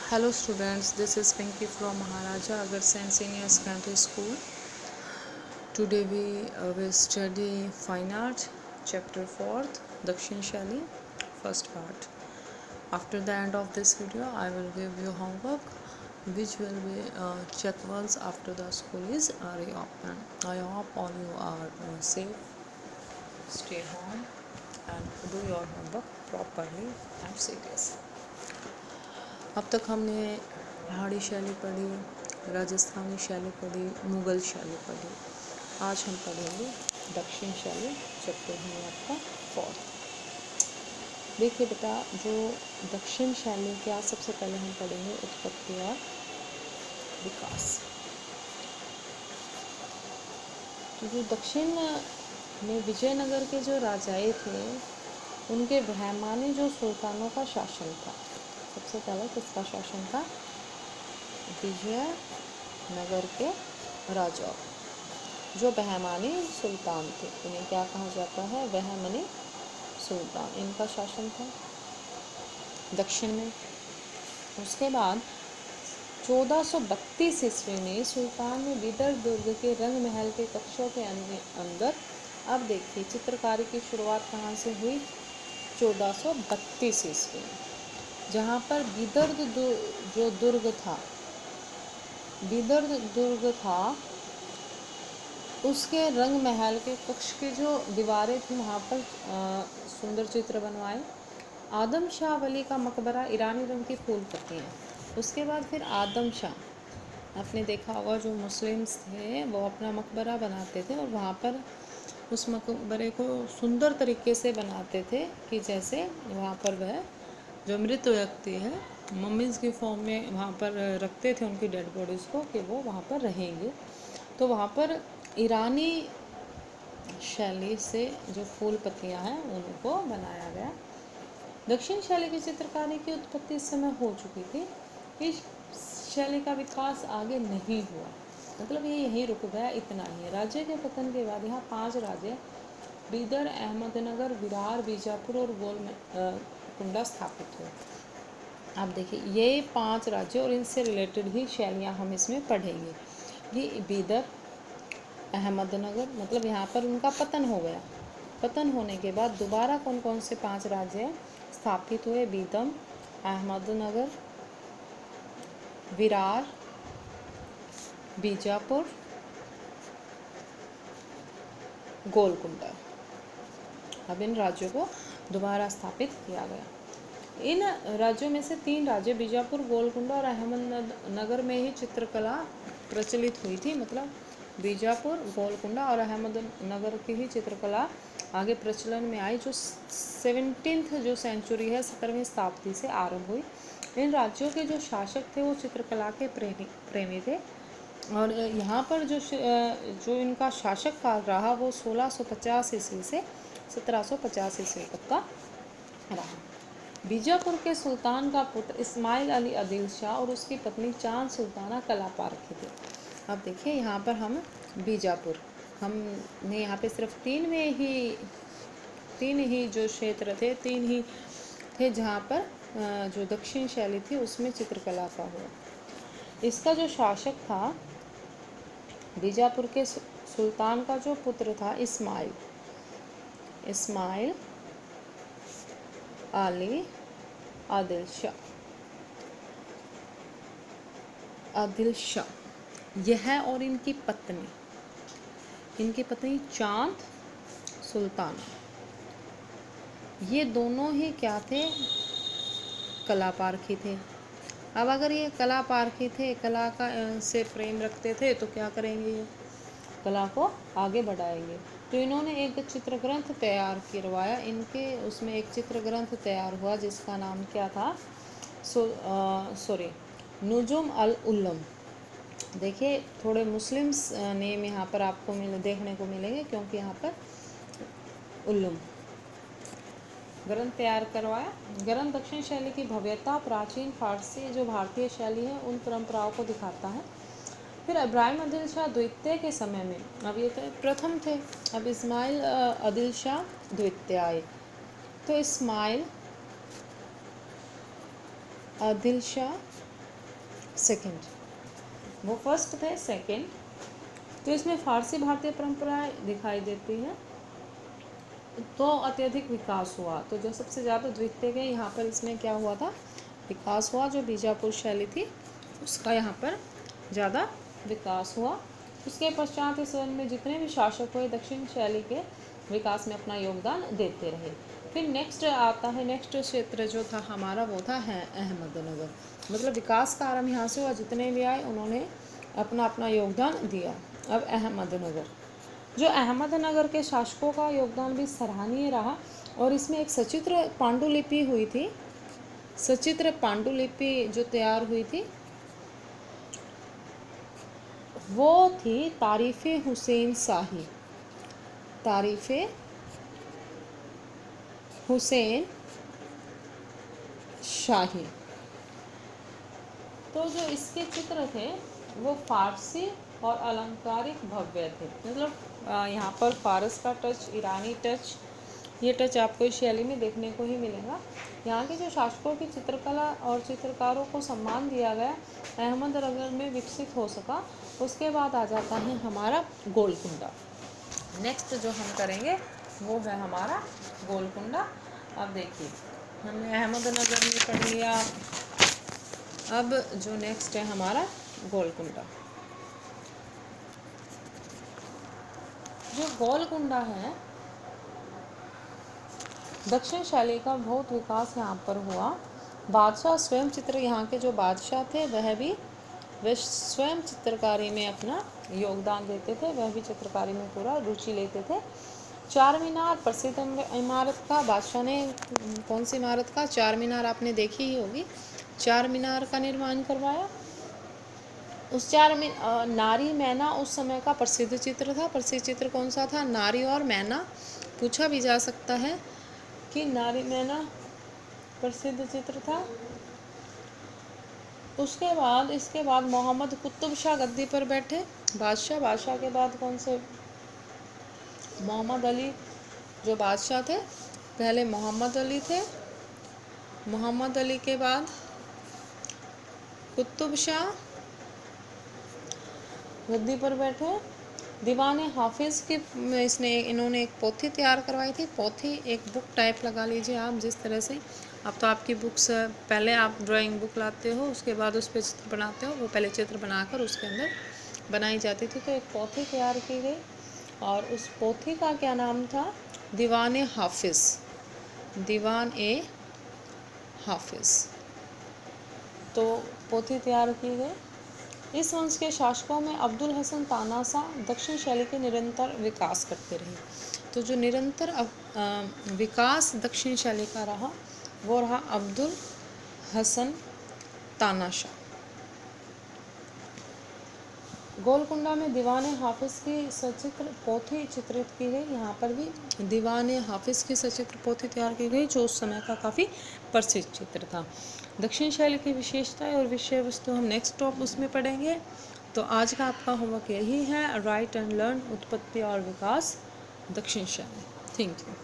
Hello students, this is Pinky from Maharaja Agarsen Senior Secondary School. Today we will study Fine Art, Chapter 4th, Dakshin Shaili, first part. After the end of this video, I will give you homework which will be checked once after the school is reopened. I hope all you are safe, stay home and do your homework properly and seriously. अब तक हमने पहाड़ी शैली पढ़ी, राजस्थानी शैली पढ़ी, मुग़ल शैली पढ़ी। आज हम पढ़ेंगे दक्षिण शैली, चैप्टर है आपका 4। देखिए बेटा, जो दक्षिण शैली क्या सबसे पहले हम पढ़ेंगे उत्पत्ति और विकास। तो जो दक्षिण में विजयनगर के जो राजाए थे, उनके बहमानी जो सुल्तानों का शासन था। सबसे पहले किसका शासन था? विजयनगर के राजा जो बहमानी सुल्तान थे, इन्हें क्या कहा जाता है? बहमनी सुल्तान, इनका शासन था दक्षिण में। उसके बाद 1432 ईस्वी में सुल्तान ने बीदर दुर्ग के रंग महल के कक्षों के अंदर, अब देखिए चित्रकारी की शुरुआत कहाँ से हुई? 1432 ईस्वी में, जहाँ पर बीदर जो दुर्ग था, उसके रंग महल के कक्ष की जो दीवारें थी, वहाँ पर सुंदर चित्र बनवाए। आदम शाह वली का मकबरा, ईरानी रंग की फूल पत्तियाँ। उसके बाद फिर आदम शाह, आपने देखा होगा जो मुस्लिम्स थे वो अपना मकबरा बनाते थे और वहाँ पर उस मकबरे को सुंदर तरीके से बनाते थे कि जैसे वहाँ पर वह जो मृत व्यक्ति है मम्मीज़ की फॉर्म में वहाँ पर रखते थे उनकी डेड बॉडीज़ को, कि वो वहाँ पर रहेंगे। तो वहाँ पर ईरानी शैली से जो फूल पत्तियाँ हैं उनको बनाया गया। दक्षिण शैली की चित्रकारी की उत्पत्ति इस समय हो चुकी थी। इस शैली का विकास आगे नहीं हुआ, मतलब ये यहीं रुक गया, इतना ही। राज्य के पतन के बाद यहाँ 5 राज्य बीदर, अहमदनगर, विरार, बीजापुर और गोलकुंडा स्थापित हुए। आप देखिए ये 5 राज्य और इनसे रिलेटेड ही शैलियाँ हम इसमें पढ़ेंगे। ये बीदर, अहमदनगर, मतलब यहाँ पर उनका पतन हो गया। पतन होने के बाद दोबारा कौन कौन से 5 राज्य स्थापित हुए? बीदम, अहमदनगर, विरार, बीजापुर, गोलकुंडा। अब इन राज्यों को दोबारा स्थापित किया गया। इन राज्यों में से 3 राज्य बीजापुर, गोलकुंडा और अहमदनगर में ही चित्रकला प्रचलित हुई थी। मतलब बीजापुर, गोलकुंडा और अहमदनगर की ही चित्रकला आगे प्रचलन में आई, जो 17th जो सेंचुरी है, 17वीं शताब्दी से आरंभ हुई। इन राज्यों के जो शासक थे वो चित्रकला के प्रेमी थे और यहाँ पर जो इनका शासक काल रहा वो 1650 ईस्वी से 1750 ईस्वी तक का रहा। बीजापुर के सुल्तान का पुत्र इस्माइल अली आदिल शाह और उसकी पत्नी चांद सुल्ताना कला पारखी थे। अब देखिए यहाँ पर हम बीजापुर, हमने यहाँ पे सिर्फ 3 ही जो क्षेत्र थे, 3 ही थे जहाँ पर जो दक्षिण शैली थी उसमें चित्रकला का हुआ। इसका जो शासक था बीजापुर के सुल्तान का जो पुत्र था इस्माइल अली आदिल शाह, यह और इनकी पत्नी चांद सुल्ताना, ये दोनों ही क्या थे? कला पारखी थे। अब अगर ये कला पारखी थे, कला का से प्रेम रखते थे, तो क्या करेंगे? ये कला को आगे बढ़ाएंगे। तो इन्होंने एक चित्र ग्रंथ तैयार करवाया। इनके उसमें एक चित्र ग्रंथ तैयार हुआ जिसका नाम क्या था? नुजुम अल उल्लम। देखिए थोड़े मुस्लिम्स नेम यहाँ पर आपको देखने को मिलेंगे, क्योंकि यहाँ पर उल्लम ग्रंथ तैयार करवाया। ग्रंथ दक्षिण शैली की भव्यता, प्राचीन फारसी जो भारतीय शैली है उन परंपराओं को दिखाता है। फिर इब्राहिम आदिल शाह द्वितीय के समय में, अब ये तो प्रथम थे, अब इस्माइल आदिल शाह द्वितीय आए। तो इस्माइल आदिल शाह सेकंड, वो फर्स्ट थे। सेकंड, तो इसमें फारसी भारतीय परंपराएं दिखाई देती हैं। तो अत्यधिक विकास हुआ, तो जो सबसे ज़्यादा द्वितीय के यहाँ पर इसमें क्या हुआ था, विकास हुआ। जो बीजापुर शैली थी उसका यहाँ पर ज़्यादा विकास हुआ। उसके पश्चात इस वन में जितने भी शासक हुए दक्षिण शैली के विकास में अपना योगदान देते रहे। फिर नेक्स्ट आता है, नेक्स्ट क्षेत्र जो था हमारा वो था है अहमदनगर। मतलब विकास का आरंभ यहाँ से हुआ, जितने भी आए उन्होंने अपना अपना योगदान दिया। अब अहमदनगर, जो अहमदनगर के शासकों का योगदान भी सराहनीय रहा। और इसमें एक सचित्र पांडुलिपि हुई थी, सचित्र पांडुलिपि जो तैयार हुई थी वो थी तारीफ़े हुसैन शाही, तारीफ़े हुसैन शाही। तो जो इसके चित्र थे वो फारसी और अलंकारिक भव्य थे। मतलब यहाँ पर फारस का टच, ईरानी टच, ये टच आपको इस शैली में देखने को ही मिलेगा। यहाँ के जो शासकों की चित्रकला और चित्रकारों को सम्मान दिया गया, अहमदनगर में विकसित हो सका। उसके बाद आ जाता है हमारा गोलकुंडा। नेक्स्ट जो हम करेंगे वो है हमारा गोलकुंडा। अब देखिए, हमने अहमदनगर में पढ़ लिया। अब जो नेक्स्ट है हमारा गोलकुंडा। जो गोलकुंडा है, दक्षिण शैली का बहुत विकास यहाँ पर हुआ। बादशाह स्वयं चित्र, यहाँ के जो बादशाह थे वह स्वयं चित्रकारी में अपना योगदान देते थे, वह भी चित्रकारी में पूरा रुचि लेते थे। चार मीनार प्रसिद्ध इमारत का, बादशाह ने कौन सी इमारत का, चार मीनार आपने देखी ही होगी, चार मीनार का निर्माण करवाया। उस नारी मैना उस समय का प्रसिद्ध चित्र था। प्रसिद्ध चित्र कौन सा था, नारी और मैना। पूछा भी जा सकता है कि नारी मैना प्रसिद्ध चित्र था। इसके बाद मोहम्मद कुतुब शाह गद्दी पर बैठे बादशाह के बाद कौन से, मोहम्मद अली जो बादशाह थे, पहले मोहम्मद अली थे, मोहम्मद अली के बाद कुतुब शाह गद्दी पर बैठे। दीवान हाफिज़ की इन्होंने एक पोथी तैयार करवाई थी। पोथी एक बुक टाइप लगा लीजिए आप, जिस तरह से अब तो आपकी बुक्स, पहले आप ड्राइंग बुक लाते हो, उसके बाद उस पर चित्र बनाते हो, वो पहले चित्र बनाकर उसके अंदर बनाई जाती थी। तो एक पोथी तैयार की गई और उस पोथी का क्या नाम था, दीवान हाफिज़, दीवान ए हाफिज़। तो पोथी तैयार की गई। इस वंश के शासकों में अब्दुल हसन तानाशाह दक्षिण शैली के निरंतर विकास करते रहे। तो जो निरंतर विकास दक्षिण शैली का रहा वो रहा अब्दुल हसन तानाशाह। गोलकुंडा में दीवान हाफिज़ की सचित्र पोथी चित्रित की गई। यहाँ पर भी दीवान हाफिज़ की सचित्र पोथी तैयार की गई, जो उस समय का काफ़ी प्रसिद्ध चित्र था। दक्षिण शैली की विशेषताएं और विषय वस्तु हम नेक्स्ट टॉप उसमें पढ़ेंगे। तो आज का आपका होमवर्क यही है, राइट एंड लर्न उत्पत्ति और विकास दक्षिण शैली। Thank you.